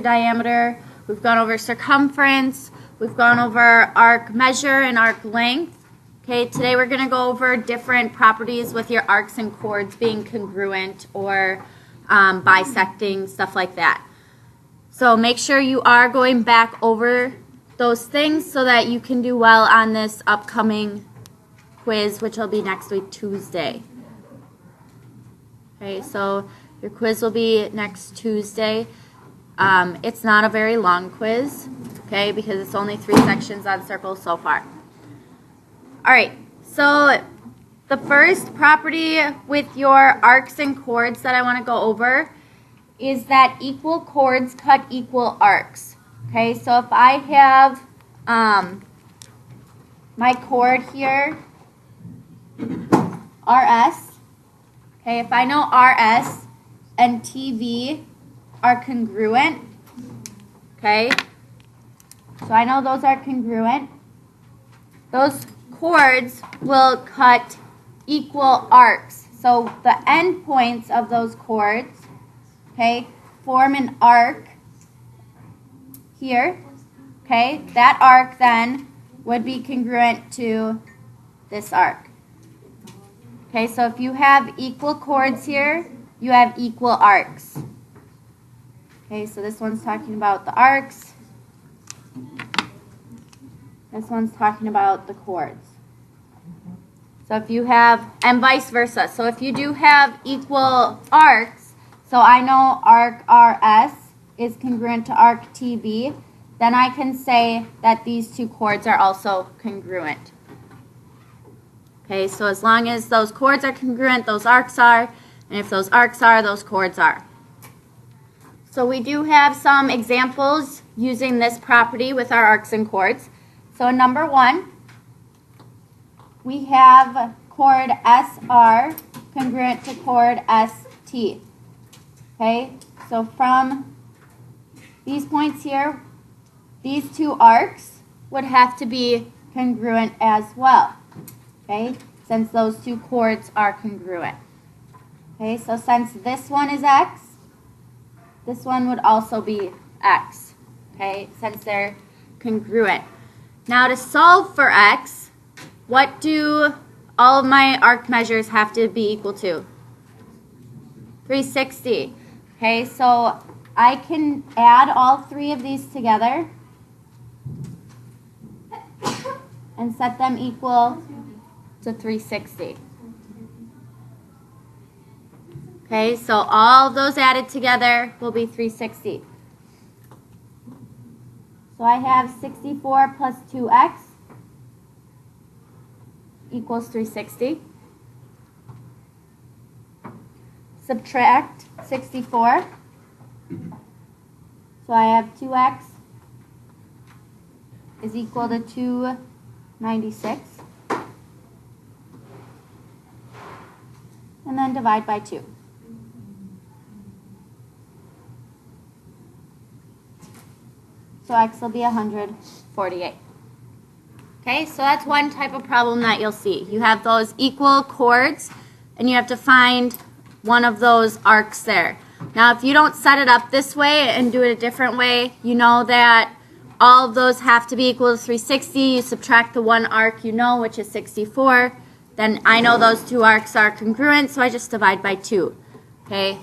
diameter, we've gone over circumference, we've gone over arc measure and arc length. Okay, today we're going to go over different properties with your arcs and chords being congruent or bisecting, stuff like that. So make sure you are going back over those things so that you can do well on this upcoming quiz, which will be next week, Tuesday. Okay, so your quiz will be next Tuesday. It's not a very long quiz, okay, because it's only 3 sections on circles so far. All right, so the first property with your arcs and chords that I want to go over is that equal chords cut equal arcs. Okay, so if I have my chord here, RS, okay, if I know RS and TV are congruent, okay, so I know those are congruent, those chords will cut equal arcs. So the end points of those chords, okay, form an arc here, okay, that arc then would be congruent to this arc. Okay, so if you have equal chords here, you have equal arcs. Okay, so this one's talking about the arcs. This one's talking about the chords. So if you have, and vice versa. So if you do have equal arcs, so I know arc RS is congruent to arc TB, then I can say that these two chords are also congruent. Okay, so as long as those chords are congruent, those arcs are, and if those arcs are, those chords are. So we do have some examples using this property with our arcs and chords. So in number 1, we have chord SR congruent to chord ST. Okay, so from these points here, these two arcs would have to be congruent as well. Okay, since those two chords are congruent. Okay, so since this one is X, this one would also be X. Okay, since they're congruent. Now to solve for X, what do all of my arc measures have to be equal to? 360. Okay, so I can add all 3 of these together and set them equal to 360. Okay, so all of those added together will be 360. So I have 64 plus 2x equals 360. Subtract 64. So I have 2x is equal to 296. And then divide by 2. So x will be 148. Okay, so that's one type of problem that you'll see. You have those equal chords, and you have to find one of those arcs there. Now, if you don't set it up this way and do it a different way, you know that all of those have to be equal to 360. You subtract the one arc you know, which is 64. Then I know those two arcs are congruent, so I just divide by 2. Okay,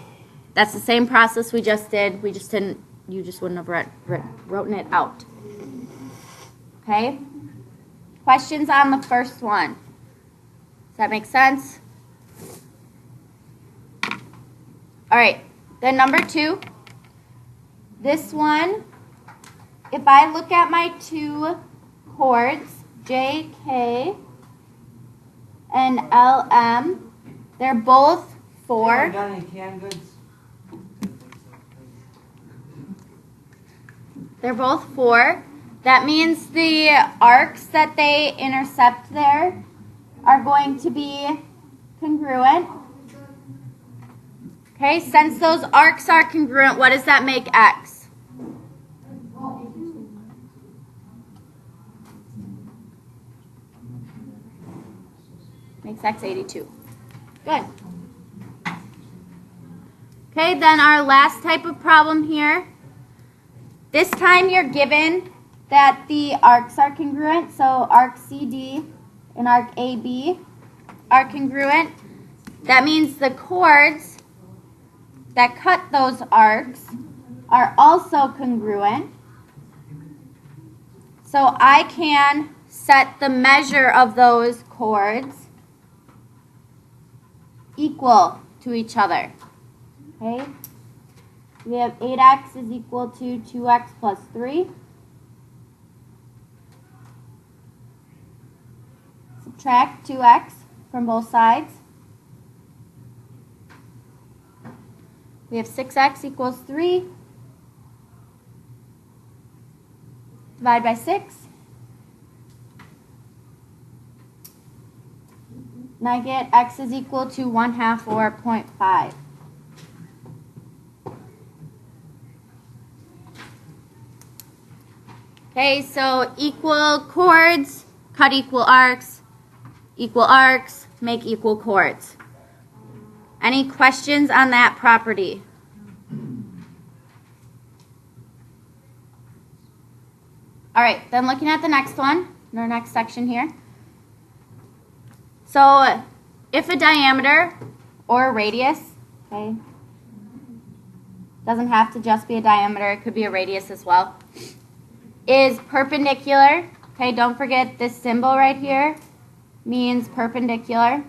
that's the same process we just did. We just didn't. You just wouldn't have written it out. Okay? Questions on the first one? Does that make sense? All right. Then number 2. This one, if I look at my 2 chords, J, K, and L, M, they're both 4. They're both 4. That means the arcs that they intercept there are going to be congruent. Okay, since those arcs are congruent, what does that make X? Makes X 82. Good. Okay, then our last type of problem here This time you're given that the arcs are congruent, so arc CD and arc AB are congruent. That means the chords that cut those arcs are also congruent. So I can set the measure of those chords equal to each other. Okay? We have 8x is equal to 2x plus 3. Subtract 2x from both sides. We have 6x equals 3. Divide by 6. And I get x is equal to 1/2 or 0.5. Okay, so equal chords, cut equal arcs, make equal chords. Any questions on that property? All right, then looking at the next one, our next section here. So if a diameter or a radius, okay, doesn't have to just be a diameter, it could be a radius as well, is perpendicular, okay, don't forget this symbol right here means perpendicular.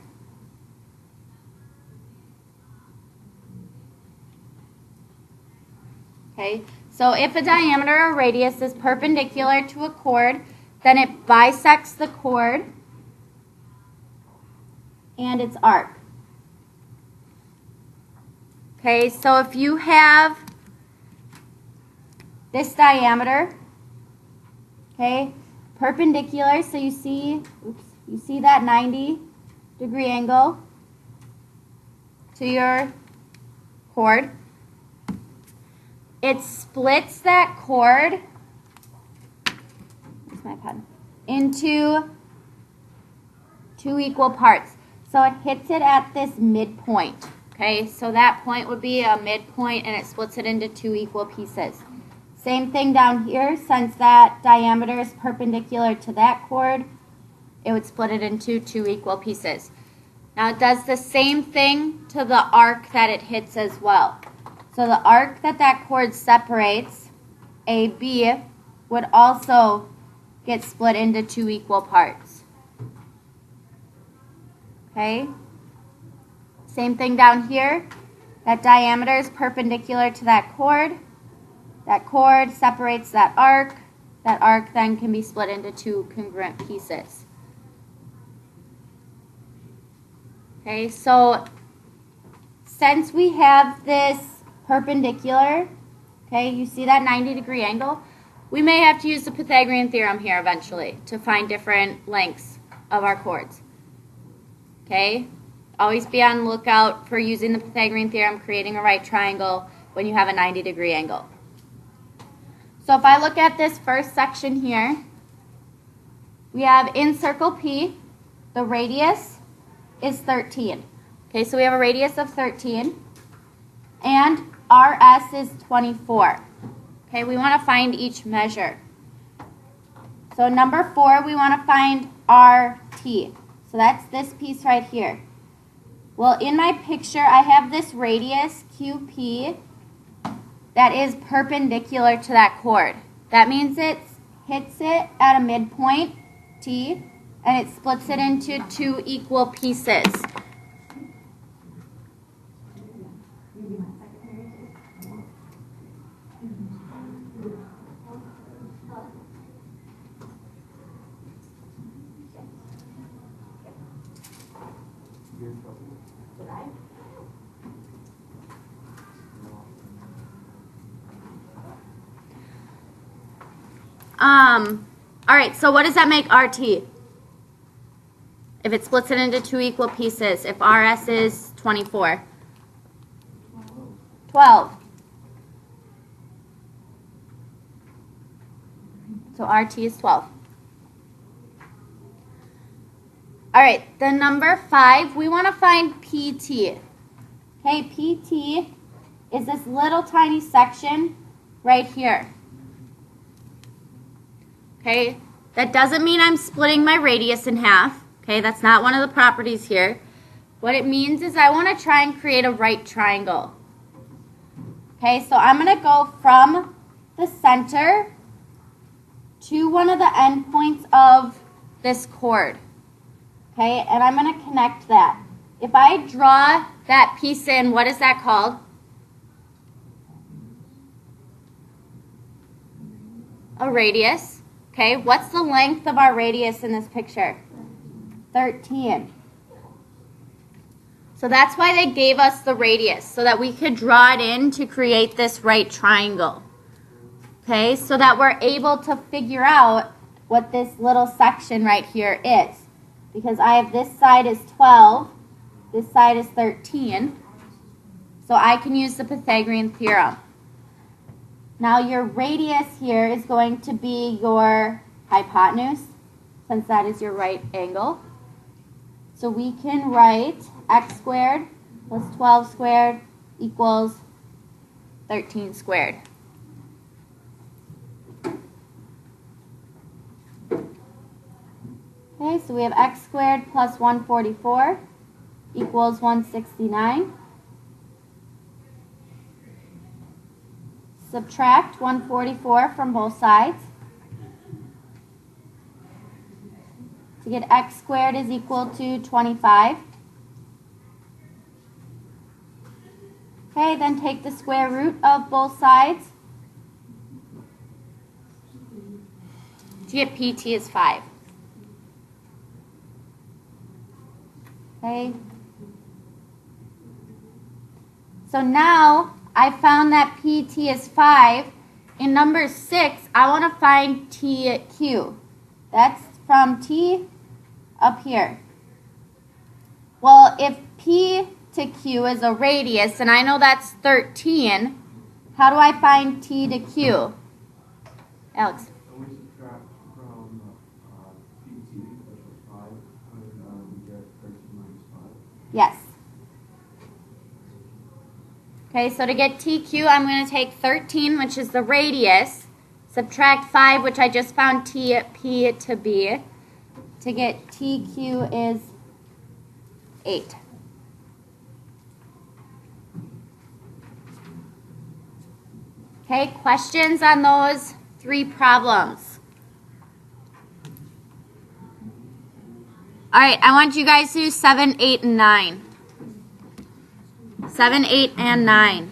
Okay, so if a diameter or radius is perpendicular to a chord, then it bisects the chord and its arc. Okay, so if you have this diameter, okay, perpendicular, so you see that 90-degree angle to your chord. It splits that chord, where's my pen, into 2 equal parts. So it hits it at this midpoint. Okay, so that point would be a midpoint and it splits it into 2 equal pieces. Same thing down here, since that diameter is perpendicular to that chord, it would split it into 2 equal pieces. Now it does the same thing to the arc that it hits as well. So the arc that chord separates, AB, would also get split into 2 equal parts. Okay? Same thing down here. That diameter is perpendicular to that chord. That chord separates that arc. That arc then can be split into 2 congruent pieces. Okay, so since we have this perpendicular, okay, you see that 90-degree angle, we may have to use the Pythagorean theorem here eventually to find different lengths of our chords. Okay, always be on the lookout for using the Pythagorean theorem, creating a right triangle when you have a 90-degree angle. So if I look at this first section here, we have in circle P, the radius is 13. Okay, so we have a radius of 13, and RS is 24. Okay, we want to find each measure. So number 4, we want to find RT. So that's this piece right here. Well, in my picture, I have this radius, QP, that is perpendicular to that chord. That means it hits it at a midpoint, T, and it splits it into 2 equal pieces. All right, so what does that make RT? If it splits it into 2 equal pieces, if RS is 24. 12. So RT is 12. All right, the number 5, we want to find PT. Okay, PT is this little tiny section right here. Okay, that doesn't mean I'm splitting my radius in half. Okay, that's not one of the properties here. What it means is I want to try and create a right triangle. Okay, so I'm going to go from the center to one of the endpoints of this chord. Okay, and I'm going to connect that. If I draw that piece in, what is that called? A radius. Okay, what's the length of our radius in this picture? 13. So that's why they gave us the radius, so that we could draw it in to create this right triangle. Okay, so that we're able to figure out what this little section right here is. Because I have this side is 12, this side is 13. So I can use the Pythagorean theorem. Now your radius here is going to be your hypotenuse, since that is your right angle. So we can write x squared plus 12 squared equals 13 squared. Okay, so we have x squared plus 144 equals 169. Subtract 144 from both sides to get x squared is equal to 25. Okay, then take the square root of both sides to get PT is 5. Okay. So now I found that PT is 5. In number 6, I want to find TQ. That's from T up here. Well, if P to Q is a radius, and I know that's 13, how do I find T to Q? Alex? We subtract from PT, which was 5, we get 13 minus 5. Yes. Okay, so to get TQ, I'm going to take 13, which is the radius, subtract 5, which I just found TP to be. To get TQ is 8. Okay, questions on those 3 problems? All right, I want you guys to do 7, 8, and 9. 7, 8, and 9.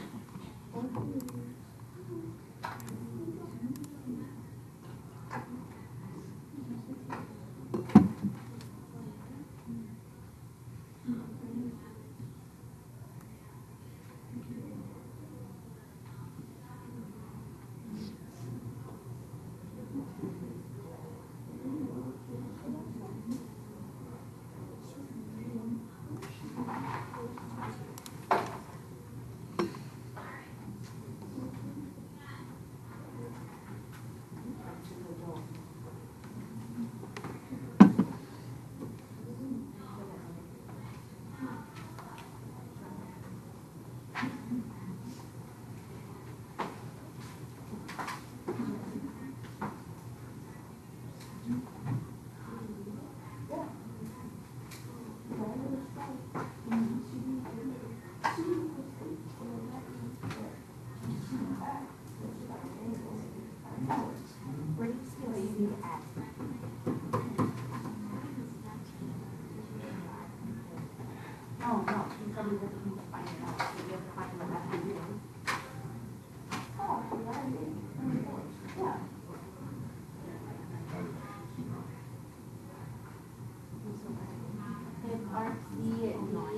Arc C is 90.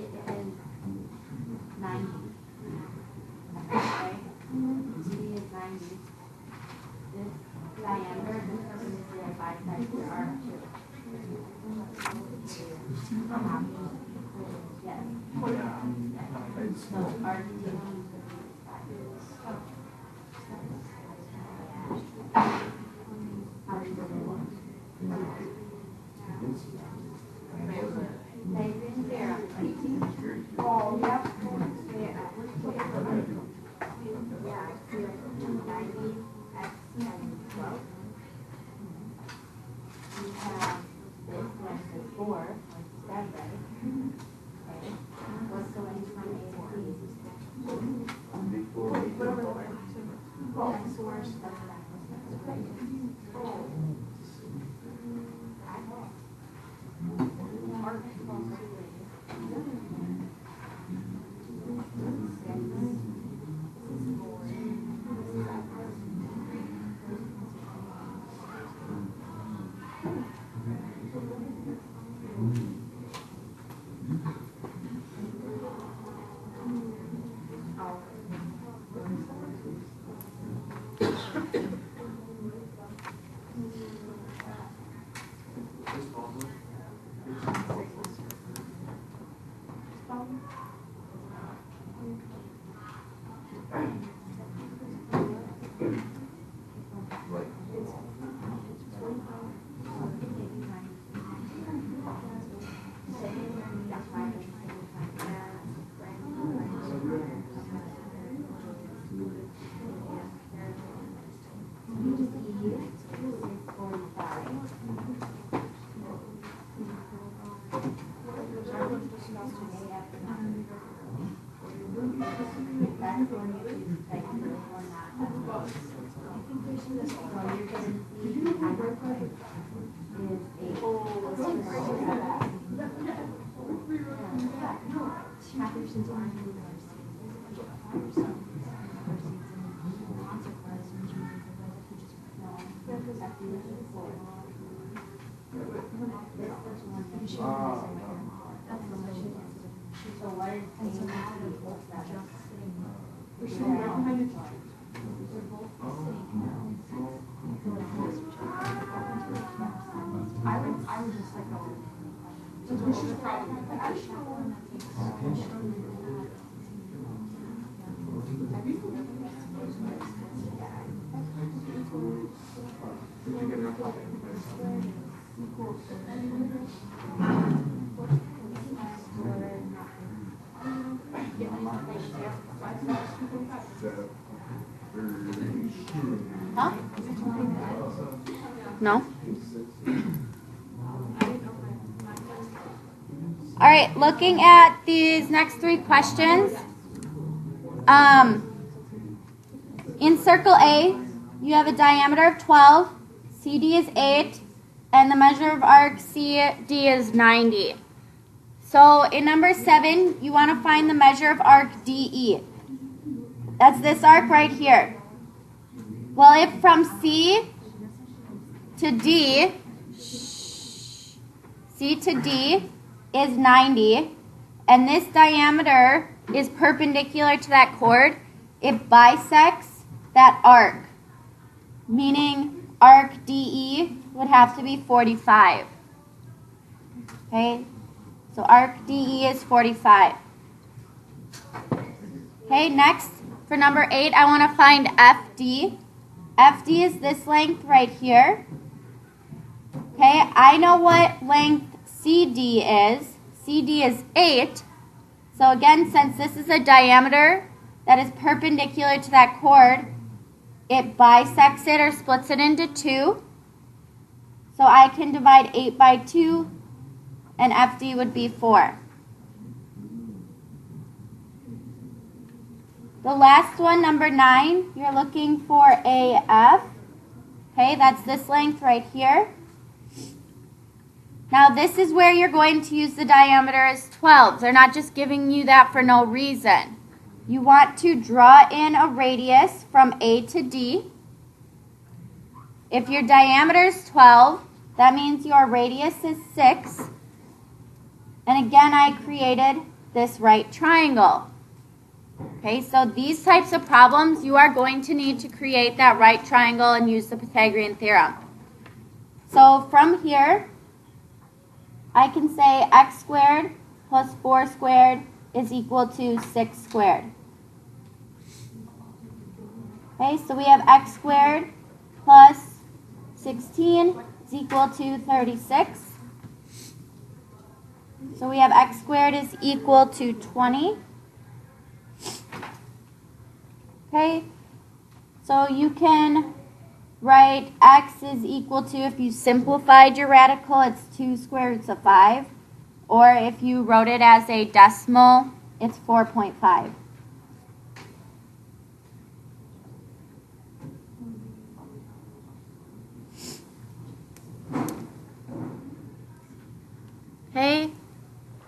Okay. C is 90. This diameter, this is the bisect for arc 2. Yes. So arc 2. Huh? No? All right, looking at these next three questions. In circle A, you have a diameter of 12, CD is 8, and the measure of arc CD is 90. So in number 7, you want to find the measure of arc DE. That's this arc right here. Well, if from C to D, C to D is 90, and this diameter is perpendicular to that chord, it bisects that arc, meaning arc DE would have to be 45. Okay, so arc DE is 45. Okay, next, for number 8, I want to find FD. FD is this length right here. Okay, I know what length CD is. CD is 8. So again, since this is a diameter that is perpendicular to that chord, it bisects it or splits it into 2. So I can divide 8 by 2, and FD would be 4. The last one, number 9, you're looking for AF. Okay, that's this length right here. Now this is where you're going to use the diameter as 12. They're not just giving you that for no reason. You want to draw in a radius from A to D. If your diameter is 12, that means your radius is 6. And again, I created this right triangle. Okay, so these types of problems, you are going to need to create that right triangle and use the Pythagorean theorem. So from here, I can say x squared plus 4 squared is equal to 6 squared. Okay, so we have x squared plus 16 is equal to 36. So we have x squared is equal to 20. Okay, so you can write x is equal to, if you simplified your radical, it's 2 square roots of 5. Or if you wrote it as a decimal, it's 4.5.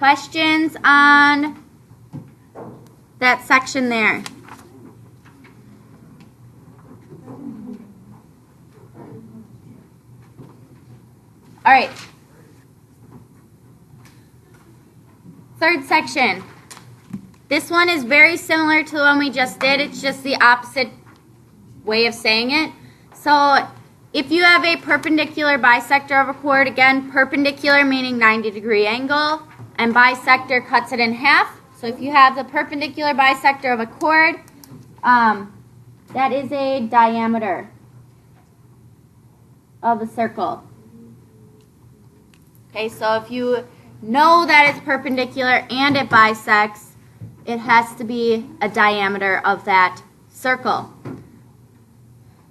Questions on that section there? All right. Third section. This one is very similar to the one we just did. It's just the opposite way of saying it. So if you have a perpendicular bisector of a chord, again, perpendicular meaning 90-degree angle, and bisector cuts it in half. So if you have the perpendicular bisector of a chord, that is a diameter of a circle. Okay, so if you know that it's perpendicular and it bisects, it has to be a diameter of that circle.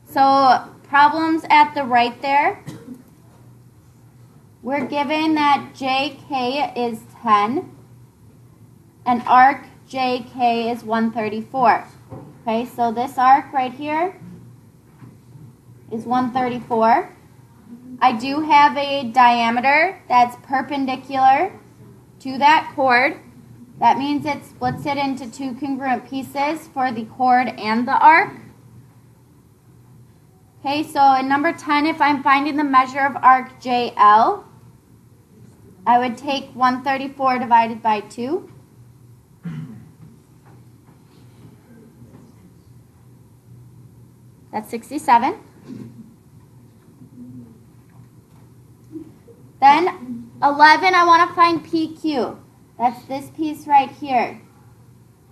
So problems at the right there, we're given that JK is 10 and arc JK is 134. Okay, so this arc right here is 134. I do have a diameter that's perpendicular to that chord. That means it splits it into two congruent pieces for the chord and the arc. Okay, so in number 10, if I'm finding the measure of arc JL, I would take 134 divided by 2. That's 67. Then 11, I want to find PQ. That's this piece right here.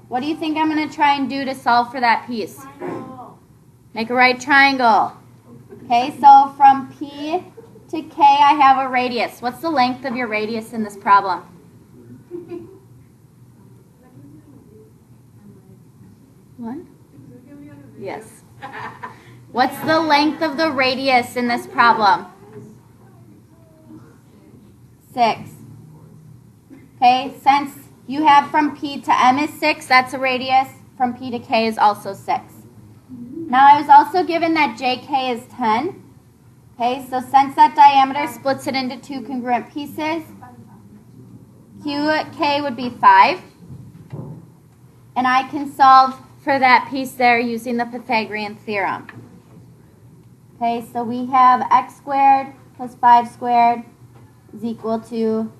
What do you think I'm going to try and do to solve for that piece? Make a right triangle. Okay, so from P to K, I have a radius. What's the length of your radius in this problem? One? Yes. What's the length of the radius in this problem? 6. Okay, since you have from P to M is 6, that's a radius. From P to K is also 6. Now I was also given that JK is 10. Okay, so since that diameter splits it into two congruent pieces, QK would be 5. And I can solve for that piece there using the Pythagorean theorem. Okay, so we have x squared plus 5 squared is equal to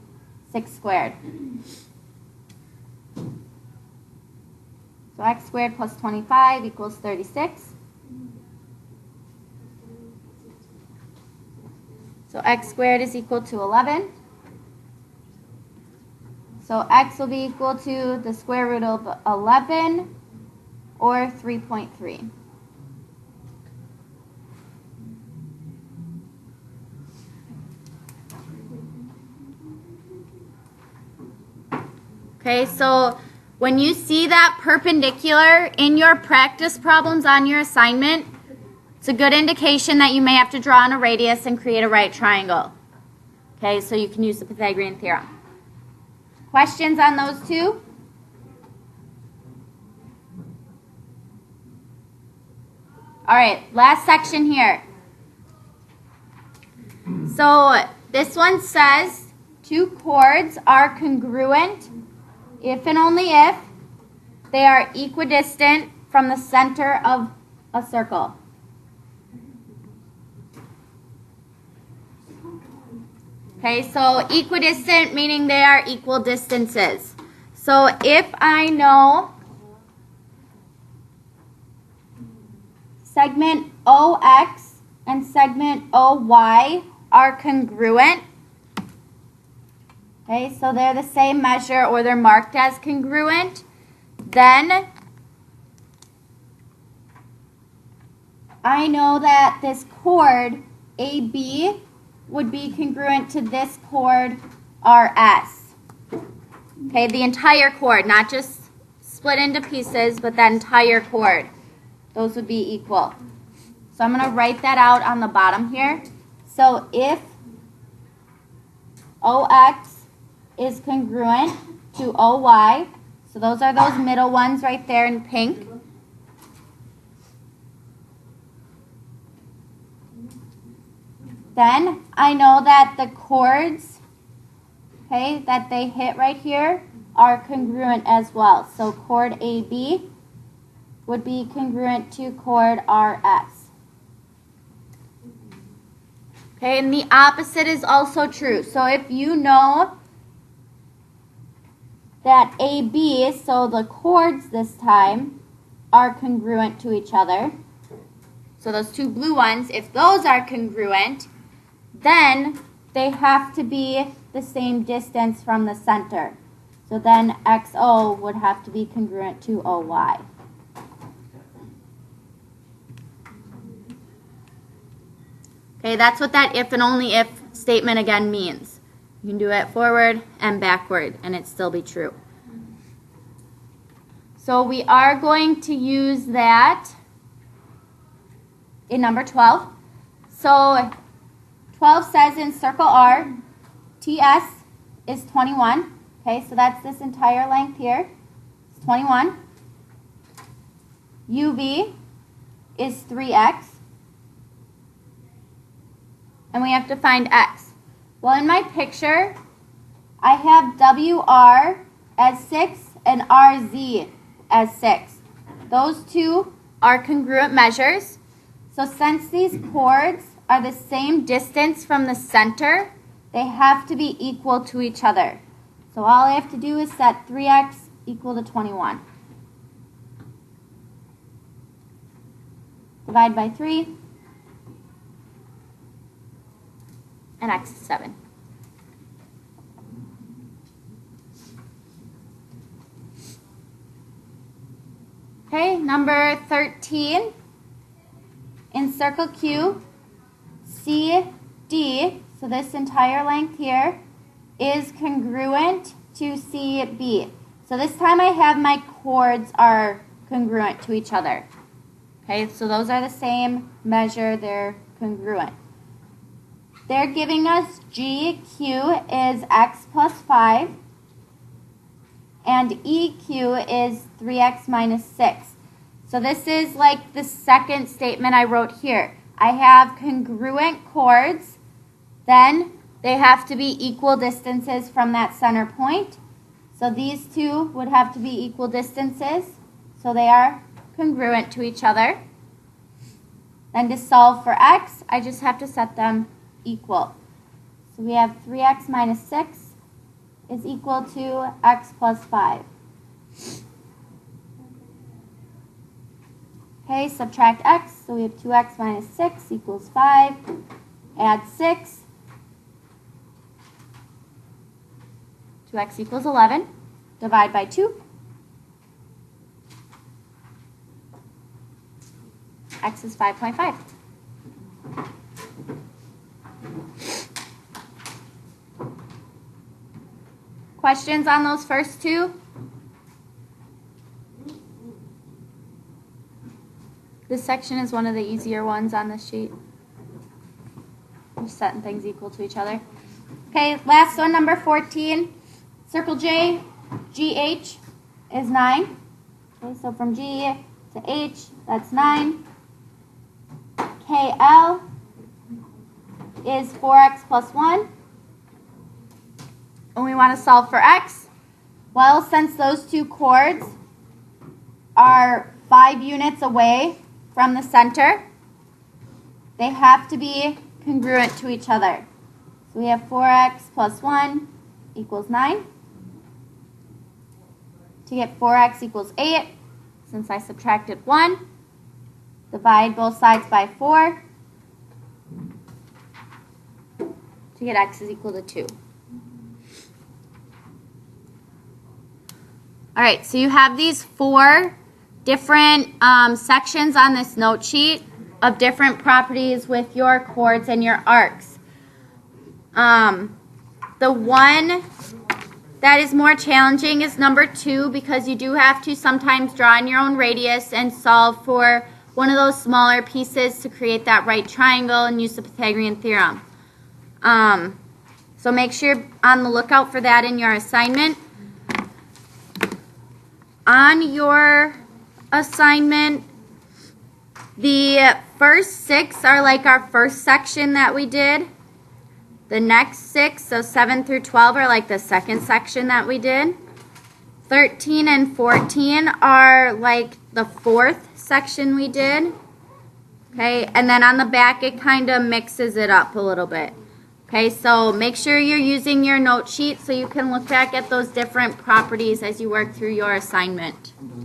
6 squared. So x squared plus 25 equals 36. So x squared is equal to 11. So x will be equal to the square root of 11 or 3.3. Okay, so when you see that perpendicular in your practice problems on your assignment, it's a good indication that you may have to draw on a radius and create a right triangle. Okay, so you can use the Pythagorean theorem. Questions on those two? All right, last section here. So this one says two chords are congruent if and only if they are equidistant from the center of a circle. Okay, so equidistant meaning they are equal distances. So if I know segment OX and segment OY are congruent, okay, so they're the same measure or they're marked as congruent, then I know that this chord AB would be congruent to this chord RS. Okay, the entire chord, not just split into pieces, but that entire chord. Those would be equal. So I'm going to write that out on the bottom here. So if OX is congruent to OY, so those are those middle ones right there in pink. Then I know that the chords, okay, that they hit right here are congruent as well. So chord AB would be congruent to chord RS. Okay, and the opposite is also true. So if you know that AB, so the chords this time, are congruent to each other, so those two blue ones, if those are congruent, then they have to be the same distance from the center. So then XO would have to be congruent to OY. Okay, that's what that if and only if statement again means. You can do it forward and backward and it still be true. So we are going to use that in number 12. So 12 says in circle R, TS is 21. Okay, so that's this entire length here. It's 21. UV is 3x. And we have to find x. Well, in my picture, I have WR as 6 and RZ as 6. Those two are congruent measures. So since these chords are the same distance from the center, they have to be equal to each other. So all I have to do is set 3x equal to 21. Divide by 3. And x is 7. Okay, number 13. In circle Q, CD, so this entire length here, is congruent to CB. So this time I have my chords are congruent to each other. Okay, so those are the same measure, they're congruent. They're giving us GQ is x plus 5, and EQ is 3x minus 6. So this is like the second statement I wrote here. I have congruent chords, then they have to be equal distances from that center point. So these two would have to be equal distances, so they are congruent to each other. Then to solve for x, I just have to set them equal. So we have 3x minus 6 is equal to x plus 5. Okay, subtract x, so we have 2x minus 6 equals 5. Add 6. 2x equals 11. Divide by 2. X is 5.5. Questions on those first two? This section is one of the easier ones on this sheet. Just setting things equal to each other. Okay, last one, number 14. Circle J, GH is 9. Okay, so from G to H, that's 9. KL is 4x plus 1. And we want to solve for x. Well, since those two chords are 5 units away from the center, they have to be congruent to each other. So we have 4x plus 1 equals 9. To get 4x equals 8, since I subtracted 1, divide both sides by 4 to get x is equal to 2. All right, so you have these 4 different sections on this note sheet of different properties with your chords and your arcs. The one that is more challenging is number 2, because you do have to sometimes draw in your own radius and solve for one of those smaller pieces to create that right triangle and use the Pythagorean theorem. So make sure you're on the lookout for that in your assignment. On your assignment, the first 6 are like our first section that we did. The next 6, so 7 through 12, are like the second section that we did. 13 and 14 are like the fourth section we did. Okay, and then on the back it kind of mixes it up a little bit. Okay, so make sure you're using your note sheet so you can look back at those different properties as you work through your assignment. Does